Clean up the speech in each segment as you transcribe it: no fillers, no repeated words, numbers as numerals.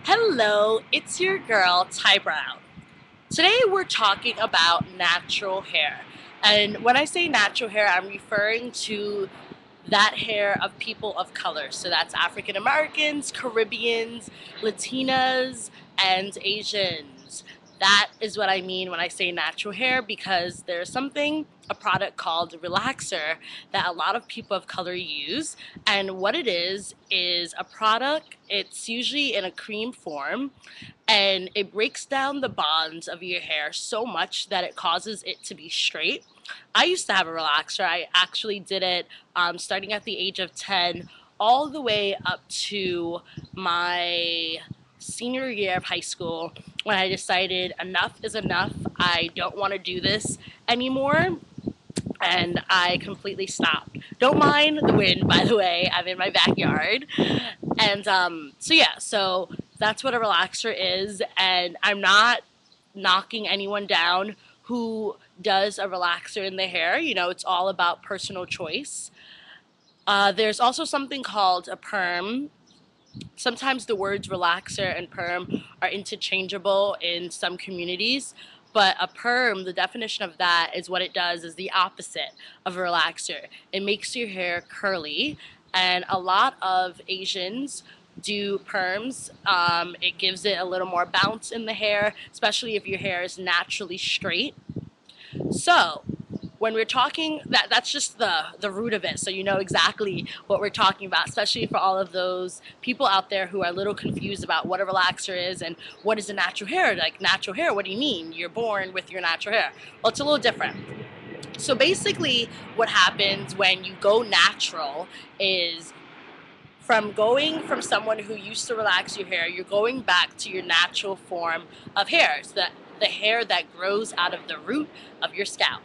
Hello, it's your girl, Ty Brown. Today we're talking about natural hair. And when I say natural hair, I'm referring to that hair of people of color. So that's African Americans, Caribbeans, Latinas, and Asians. That is what I mean when I say natural hair because there's a product called Relaxer that a lot of people of color use. And what it is a product, it's usually in a cream form and it breaks down the bonds of your hair so much that it causes it to be straight. I used to have a relaxer. I actually did it starting at the age of 10 all the way up to my senior year of high school when I decided enough is enough. I don't want to do this anymore and I completely stopped. Don't mind the wind, by the way. I'm in my backyard. And so that's what a relaxer is. And I'm not knocking anyone down who does a relaxer in their hair. You know, it's all about personal choice. There's also something called a perm. Sometimes the words relaxer and perm are interchangeable in some communities, but a perm, the definition of that is what it does is the opposite of a relaxer. It makes your hair curly, and a lot of Asians do perms. It gives it a little more bounce in the hair, especially if your hair is naturally straight. So, when we're talking that's just the root of it, so you know exactly what we're talking about, especially for all of those people out there who are a little confused about what a relaxer is and what is a natural hair. Like, natural hair, what do you mean you're born with your natural hair? Well, it's a little different. So basically what happens when you go natural is from going from someone who used to relax your hair, you're going back to your natural form of hair. So the hair that grows out of the root of your scalp.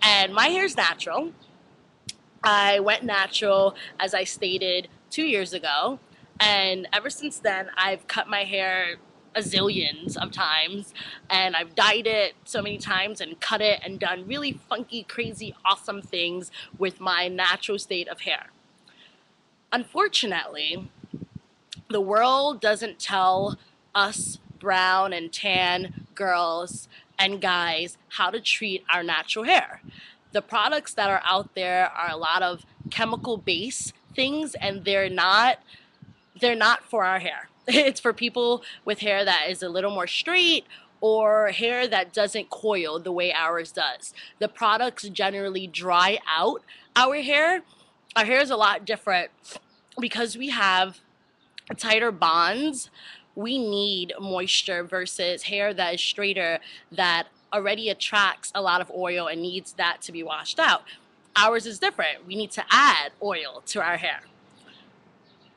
And my hair's natural. I went natural, as I stated, 2 years ago. And ever since then, I've cut my hair a zillions of times, and I've dyed it so many times and cut it and done really funky, crazy, awesome things with my natural state of hair. Unfortunately, the world doesn't tell us brown and tan girls and guys how to treat our natural hair. The products that are out there are a lot of chemical based things, and they're not for our hair. It's for people with hair that is a little more straight or hair that doesn't coil the way ours does. The products generally dry out our hair. Our hair is a lot different because we have tighter bonds. We need moisture versus hair that is straighter, that already attracts a lot of oil and needs that to be washed out. Ours is different. We need to add oil to our hair.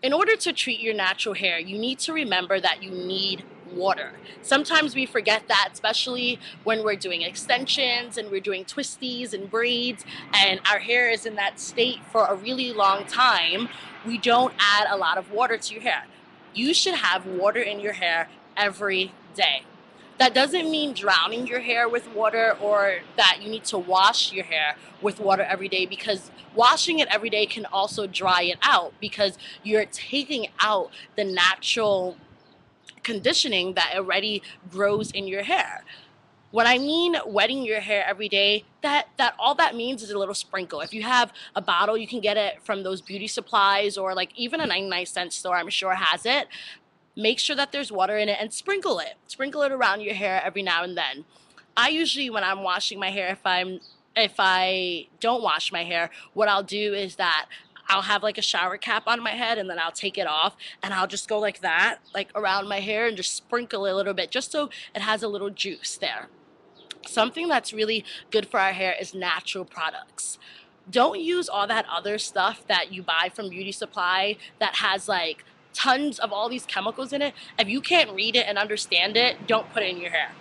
In order to treat your natural hair, you need to remember that you need water. Sometimes we forget that, especially when we're doing extensions and we're doing twisties and braids, and our hair is in that state for a really long time. We don't add a lot of water to your hair. You should have water in your hair every day. That doesn't mean drowning your hair with water or that you need to wash your hair with water every day, because washing it every day can also dry it out because you're taking out the natural conditioning that already grows in your hair. When I mean wetting your hair every day, that all that means is a little sprinkle. If you have a bottle, you can get it from those beauty supplies, or like even a 99-cent store, I'm sure has it. Make sure that there's water in it and sprinkle it. Sprinkle it around your hair every now and then. I usually, when I'm washing my hair, if I don't wash my hair, what I'll do is that I'll have like a shower cap on my head and then I'll take it off and I'll just go like that, like around my hair, and just sprinkle a little bit just so it has a little juice there. Something that's really good for our hair is natural products. Don't use all that other stuff that you buy from beauty supply that has like tons of all these chemicals in it. If you can't read it and understand it, don't put it in your hair.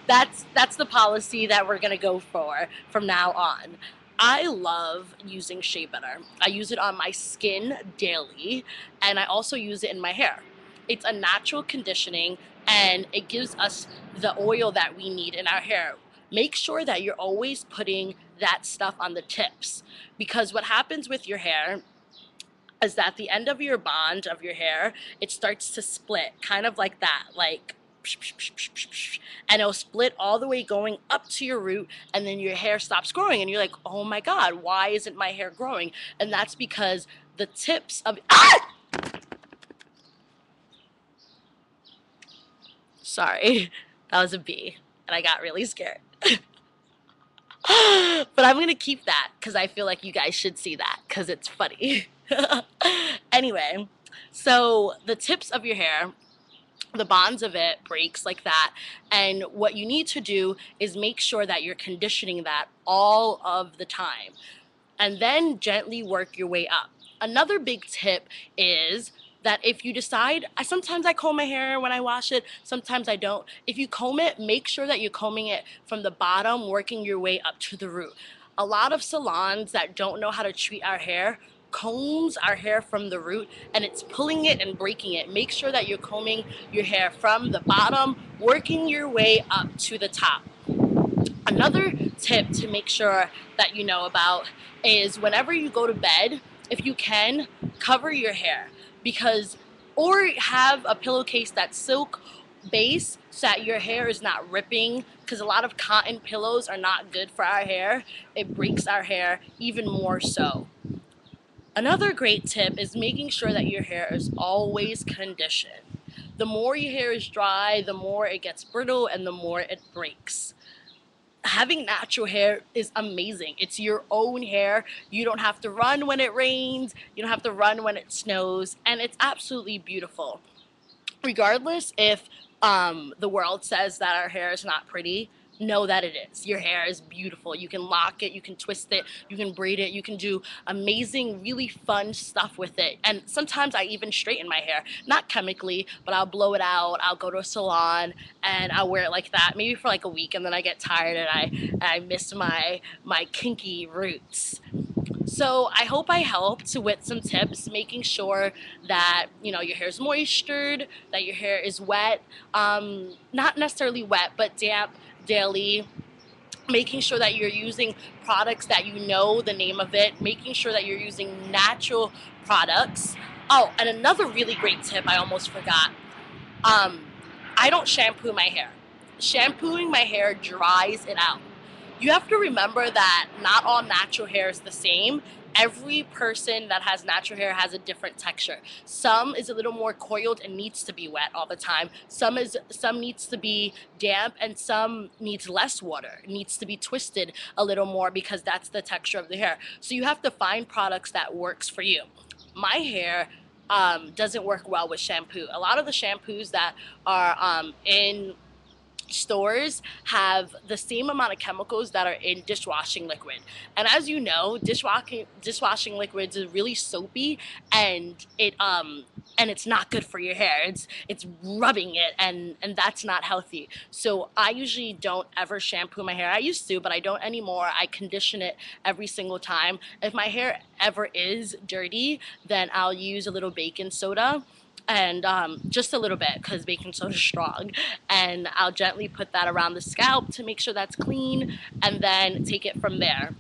That's the policy that we're gonna go for from now on. I love using shea butter. I use it on my skin daily, and I also use it in my hair. It's a natural conditioning, and it gives us the oil that we need in our hair. Make sure that you're always putting that stuff on the tips, because what happens with your hair, is that the end of your bond of your hair, it starts to split, kind of like that, like, and it'll split all the way going up to your root, and then your hair stops growing, and you're like, oh my God, why isn't my hair growing? And that's because the tips of, sorry, that was a bee, and I got really scared. But I'm gonna keep that because I feel like you guys should see that because it's funny. Anyway, so the tips of your hair, the bonds of it breaks like that, and what you need to do is make sure that you're conditioning that all of the time, and then gently work your way up. Another big tip is that if you decide, sometimes I comb my hair when I wash it, sometimes I don't. If you comb it, make sure that you're combing it from the bottom, working your way up to the root. A lot of salons that don't know how to treat our hair combs our hair from the root, and it's pulling it and breaking it. Make sure that you're combing your hair from the bottom, working your way up to the top. Another tip to make sure that you know about is whenever you go to bed, if you can, cover your hair, because, or have a pillowcase that's silk base so that your hair is not ripping, because a lot of cotton pillows are not good for our hair. It breaks our hair even more so. Another great tip is making sure that your hair is always conditioned. The more your hair is dry, the more it gets brittle and the more it breaks. Having natural hair is amazing. It's your own hair. You don't have to run when it rains. You don't have to run when it snows. And it's absolutely beautiful. Regardless if the world says that our hair is not pretty, know that it is. Your hair is beautiful. You can lock it, you can twist it, you can braid it, you can do amazing, really fun stuff with it. And sometimes I even straighten my hair, not chemically, but I'll blow it out, I'll go to a salon and I'll wear it like that, maybe for like a week, and then I get tired and I miss my kinky roots. So I hope I helped with some tips, making sure that your hair is moistured, that your hair is wet, not necessarily wet, but damp daily. Making sure that you're using products that you know the name of it, making sure that you're using natural products. Oh, and another really great tip I almost forgot. Um, I don't shampoo my hair. Shampooing my hair dries it out. You have to remember that not all natural hair is the same. Every person that has natural hair has a different texture. Some is a little more coiled and needs to be wet all the time. Some needs to be damp, and some needs less water. It needs to be twisted a little more because that's the texture of the hair. So you have to find products that works for you. My hair doesn't work well with shampoo. A lot of the shampoos that are in stores have the same amount of chemicals that are in dishwashing liquid. And as you know, dishwashing liquids is really soapy, and it's not good for your hair. It's rubbing it, and that's not healthy. So I usually don't ever shampoo my hair. I used to, but I don't anymore. I condition it every single time. If my hair ever is dirty, then I'll use a little baking soda, and just a little bit because baking soda is strong, and I'll gently put that around the scalp to make sure that's clean, and then take it from there.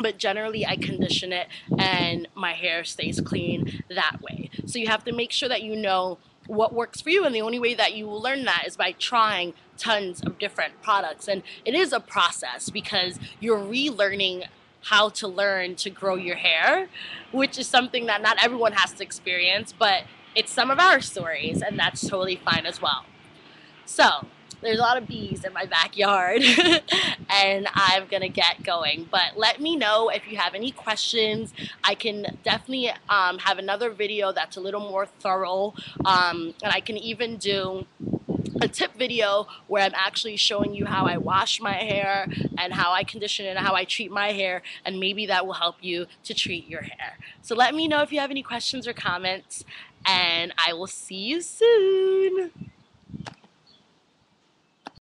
But generally I condition it and my hair stays clean that way. So you have to make sure that you know what works for you, and the only way that you will learn that is by trying tons of different products. And it is a process because you're relearning how to learn to grow your hair, which is something that not everyone has to experience, but it's some of our stories, and that's totally fine as well. So there's a lot of bees in my backyard and I'm gonna get going, but let me know if you have any questions. I can definitely have another video that's a little more thorough, and I can even do a tip video where I'm actually showing you how I wash my hair and how I condition it and how I treat my hair, and maybe that will help you to treat your hair. So let me know if you have any questions or comments, and I will see you soon.